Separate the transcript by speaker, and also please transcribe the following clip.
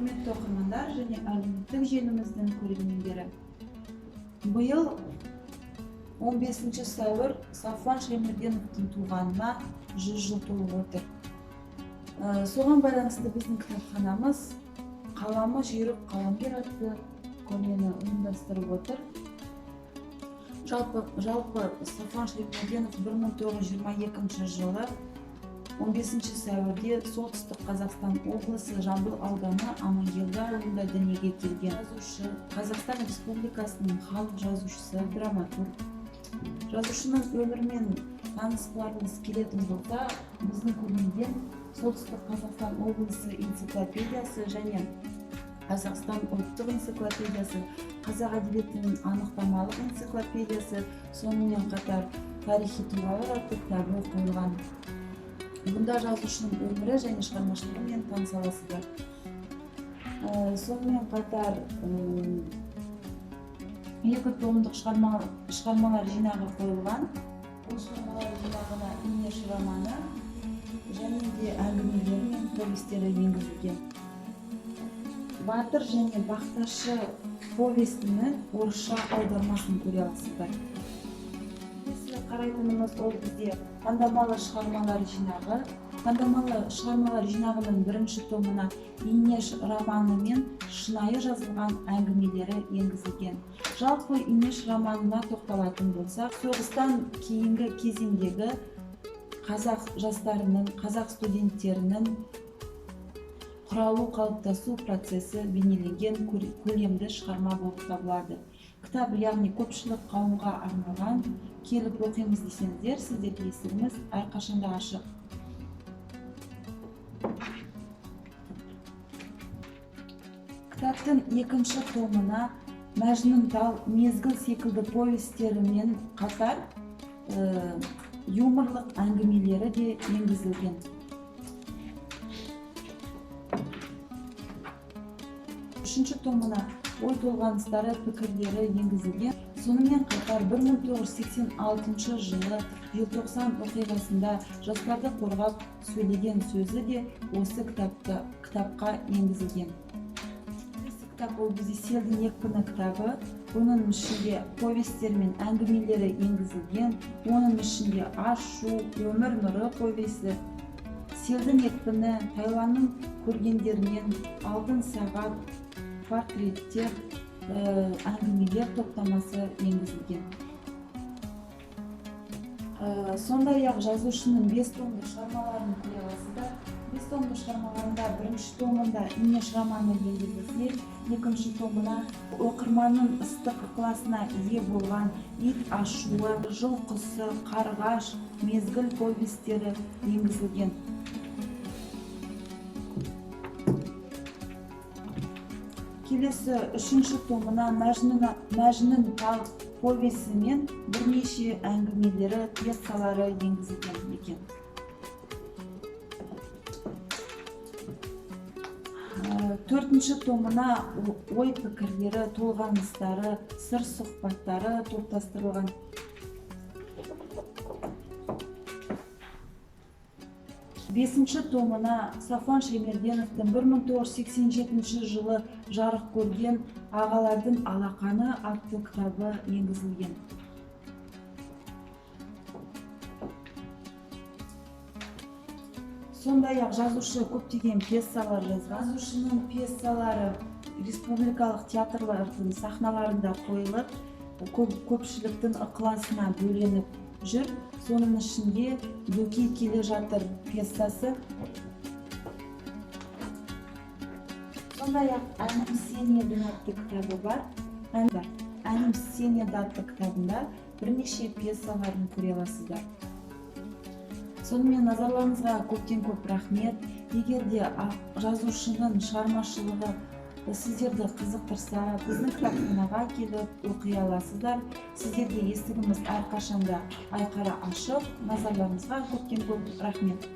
Speaker 1: Құрметті оқырмандар және әлеуметтік желіміздің көрермендері. Биыл 15 сәуір Сафуан Шаймерденовтың туғанына 100 жыл толып отыр. Соған байланысты біздің кітапханамыз «Қаламы жүйрік қаламгер» атты көрмені ұйымдастырып отыр. Жалпы Сафуан Шаймерденов 1922 жылы 15 сәуірде солтүстік Қазақстан облысы Жамбыл ауданы Амангелді ауылында дүниеге келген жазушы, Қазақстан Республикасының халық жазушысы, драматург. Жазушының өмірімен танысқыларыңыз келетін болса, біздің көрмеден солтүстік Қазақстан облысы энциклопедиясы және Қазақстан ұлттық энциклопедиясы, қазақ әдебиетінің анықтамалық энциклопедиясы, сонымен қатар тарихи тұлғалар атты кітабы қойылған. Бұнда жазушының өмірі және шығармашылығымен таныса аласыздар. Сонымен қатар 2 томдық шығармалар жинағы қойылған. Бұл шығармалар жинағына Инеш романы және де әңгімелері мен повестері енгізілген. Батыр және бақташы повестінің орысша аудармасын көре аласыздар. Қарайтынымыз ол бізде таңдамалы шығармалар жинағы. Таңдамалы шығармалар жинағының 1 томына Инеш романы мен шынайы жазылған әңгімелері енгізілген. Жалпы Инеш романына тоқталатын болсақ, соғыстан кейінгі кезеңдегі қазақ жастарының, қазақ студенттерінің құралу қалыптасу процесі бейнеленген көлемді шығарма болып табылады. Кітап, яғни көпшілік қауымға арналған. Келіп оқимыз десеңіздер, сіздерге есігіміз әрқашанда ашық. Кітаптың 2 томына Мәжнүн тал, мезгіл секілді повестерімен қатар юморлық әңгімелері де енгізілген. 3 томына ой толғаныстары, пікірлері енгізілген. Сонымен қатар 1986 жылы желтоқсан оқиғасында жастарды қорғап сөйлеген сөзі де осы кітапқа енгізілген. Кітап ол бізде селдің екпіні кітабы. Оның ішінде повестер мен әңгімелері енгізілген. Оның ішінде ашу, өмір нұры повесі, селдің екпіні, Тайланның көргендерінен, алтын сағат, портреттер, әңгімелер топтамасы енгізілген. Сондай-ақ жазушының 5 томдық шығармаларын көре аласыздар. 5 томдық шығармаларында 1 томында Инеш романы енгізілсе, 2 томына оқырманның ыстық ықыласына ие болған ит ашуы, жыл құсы, қарғаш, мезгіл повестері енгізілген. Келесі 3 томына Мәжнүн тал повесі мен бірнеше әңгімелері, пьесалары енгізілген екен. 4 томына ой пікірлері, толғаныстары, сыр сұхбаттары топтастырылған. 5 томына Сафуан Шаймерденовтың 1987 жылы жарық көрген «Ағалардың алақаны» атты кітабы енгізілген. Сондай-ақ жазушы көптеген пьесалар жазған. Жазушының пьесалары республикалық театрлардың сахналарында қойылып, көпшіліктің ықыласына бөленіп жүр. Соның ішінде «Бөкей келе жатыр» пьесасы. Сондай-ақ «Әнім сен едің» атты кітабы бар. «Әнім сен еді» атты кітабында бірнеше пьесаларын көре аласыздар. Сонымен назарларыңызға көптен көп рахмет. Егер де жазушының шығармашылығы сіздерді қызықтырса, біздің кітапханаға келіп оқи аласыздар. Сіздерге есігіміз әрқашанда айқара ашық. Назарларыңызға көптен көп рахмет.